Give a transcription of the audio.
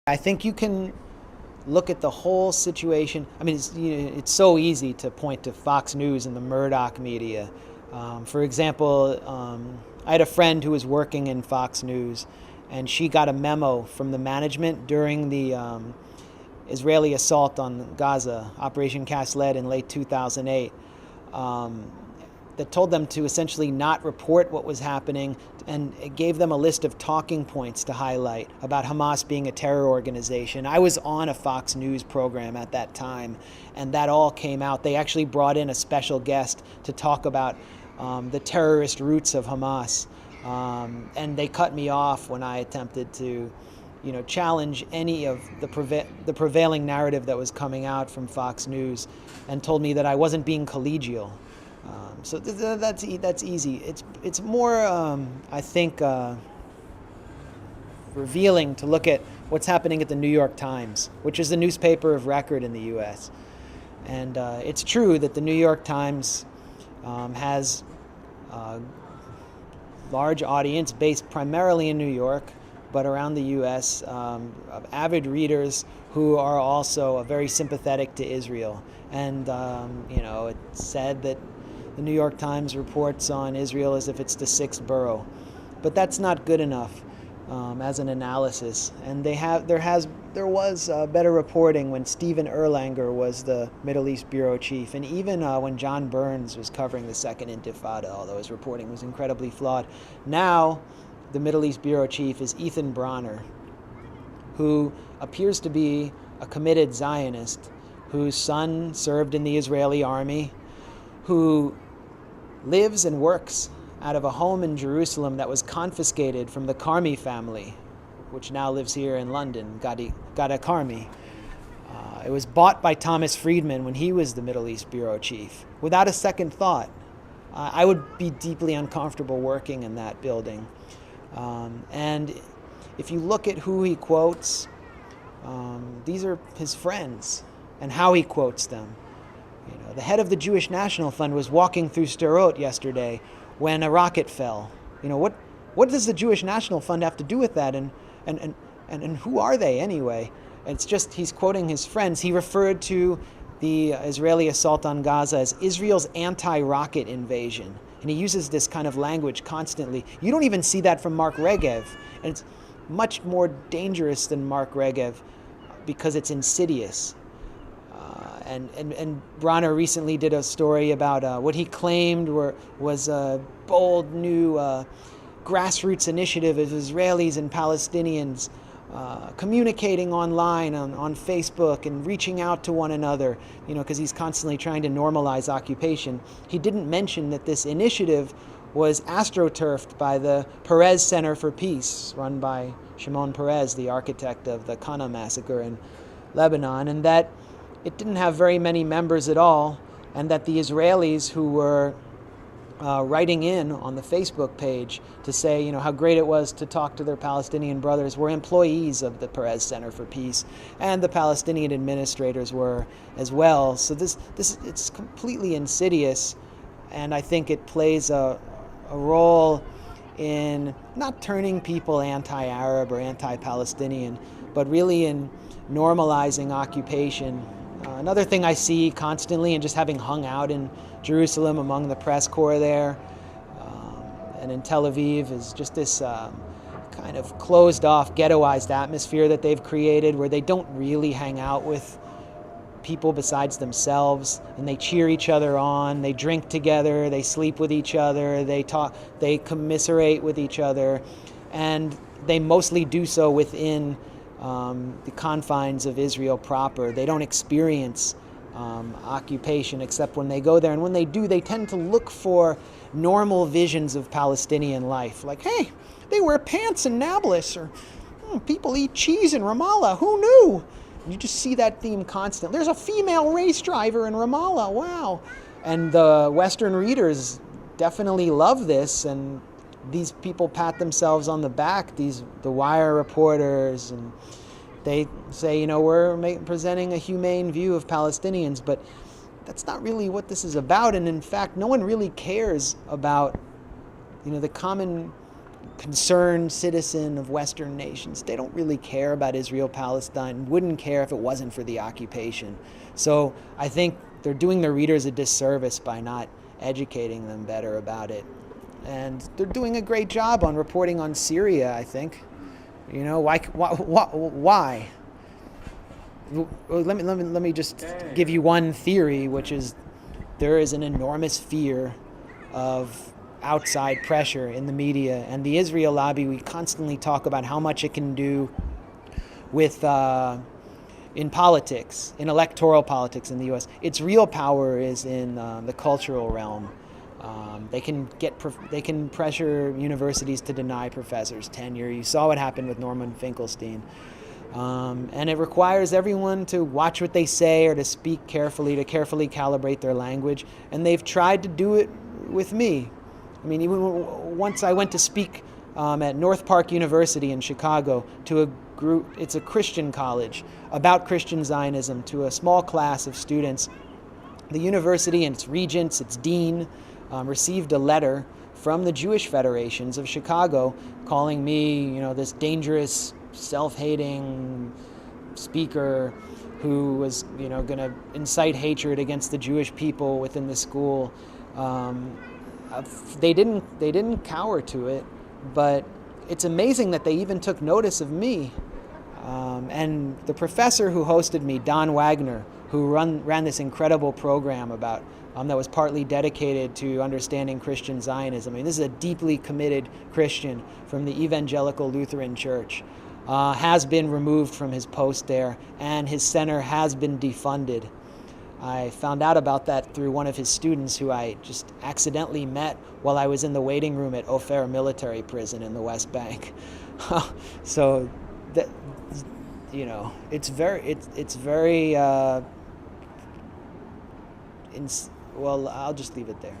I think you can look at the whole situation. I mean, it's so easy to point to Fox News and the Murdoch media. For example, I had a friend who was working in Fox News, and she got a memo from the management during the Israeli assault on Gaza, Operation Cast Lead in late 2008. Um, that told them to essentially not report what was happening, and it gave them a list of talking points to highlight about Hamas being a terror organization. I was on a Fox News program at that time, and that all came out. They actually brought in a special guest to talk about the terrorist roots of Hamas, and they cut me off when I attempted to challenge any of the prevailing narrative that was coming out from Fox News, and told me that I wasn't being collegial. So that's easy. It's more, I think, revealing to look at what's happening at the New York Times, which is the newspaper of record in the U.S. And it's true that the New York Times has a large audience based primarily in New York, but around the U.S., of avid readers who are also very sympathetic to Israel. And, it's said that the New York Times reports on Israel as if it's the sixth borough. But that's not good enough as an analysis. And there was better reporting when Stephen Erlanger was the Middle East bureau chief, and even when John Burns was covering the Second Intifada, although his reporting was incredibly flawed. Now, the Middle East bureau chief is Ethan Bronner, who appears to be a committed Zionist, whose son served in the Israeli army, who lives and works out of a home in Jerusalem that was confiscated from the Karmi family, which now lives here in London, Gada Karmi. It was bought by Thomas Friedman when he was the Middle East bureau chief, without a second thought. I would be deeply uncomfortable working in that building. And if you look at who he quotes, these are his friends and how he quotes them. The head of the Jewish National Fund was walking through Sderot yesterday when a rocket fell. What does the Jewish National Fund have to do with that? And who are they anyway? It's just he's quoting his friends. He referred to the Israeli assault on Gaza as Israel's anti-rocket invasion. And he uses this kind of language constantly. You don't even see that from Mark Regev. And it's much more dangerous than Mark Regev because it's insidious. And Bronner recently did a story about what he claimed was a bold new grassroots initiative of Israelis and Palestinians communicating online on Facebook and reaching out to one another, because he's constantly trying to normalize occupation. He didn't mention that this initiative was astroturfed by the Peres Center for Peace, run by Shimon Peres, the architect of the Qana massacre in Lebanon, and that it didn't have very many members at all, and that the Israelis who were writing in on the Facebook page to say, how great it was to talk to their Palestinian brothers were employees of the Peres Center for Peace, and the Palestinian administrators were as well. So it's completely insidious, and I think it plays a role in not turning people anti-Arab or anti-Palestinian, but really in normalizing occupation. Another thing I see constantly, and just having hung out in Jerusalem among the press corps there and in Tel Aviv, is just this kind of closed-off, ghettoized atmosphere that they've created, where they don't really hang out with people besides themselves, and they cheer each other on, they drink together, they sleep with each other, they talk, they commiserate with each other, and they mostly do so within the confines of Israel proper. They don't experience occupation except when they go there. And when they do, they tend to look for normal visions of Palestinian life. Like, hey, they wear pants in Nablus, or people eat cheese in Ramallah. Who knew? You just see that theme constantly. There's a female race driver in Ramallah. Wow. And the Western readers definitely love this, and these people pat themselves on the back, the Wire reporters, and they say, we're presenting a humane view of Palestinians, but that's not really what this is about. And in fact, no one really cares about, the common concerned citizen of Western nations. They don't really care about Israel-Palestine, wouldn't care if it wasn't for the occupation. So I think they're doing their readers a disservice by not educating them better about it. And they're doing a great job on reporting on Syria, I think. You know, why? Well, let me just give you one theory, which is there is an enormous fear of outside pressure in the media, and the Israel lobby, we constantly talk about how much it can do with in politics, in electoral politics in the U.S. Its real power is in the cultural realm. They can pressure universities to deny professors tenure. You saw what happened with Norman Finkelstein. And it requires everyone to watch what they say or to speak carefully, to carefully calibrate their language. And they've tried to do it with me. I mean, even once I went to speak at North Park University in Chicago to a group, it's a Christian college, about Christian Zionism, to a small class of students. The university and its regents, its dean, received a letter from the Jewish Federations of Chicago calling me, this dangerous, self-hating speaker who was, going to incite hatred against the Jewish people within the school. They didn't cower to it, but it's amazing that they even took notice of me. And the professor who hosted me, Don Wagner, who ran this incredible program about that was partly dedicated to understanding Christian Zionism. I mean, this is a deeply committed Christian from the Evangelical Lutheran Church. Has been removed from his post there, and his center has been defunded. I found out about that through one of his students who I just accidentally met while I was in the waiting room at Ophir Military Prison in the West Bank. So, that, it's very. Well, I'll just leave it there.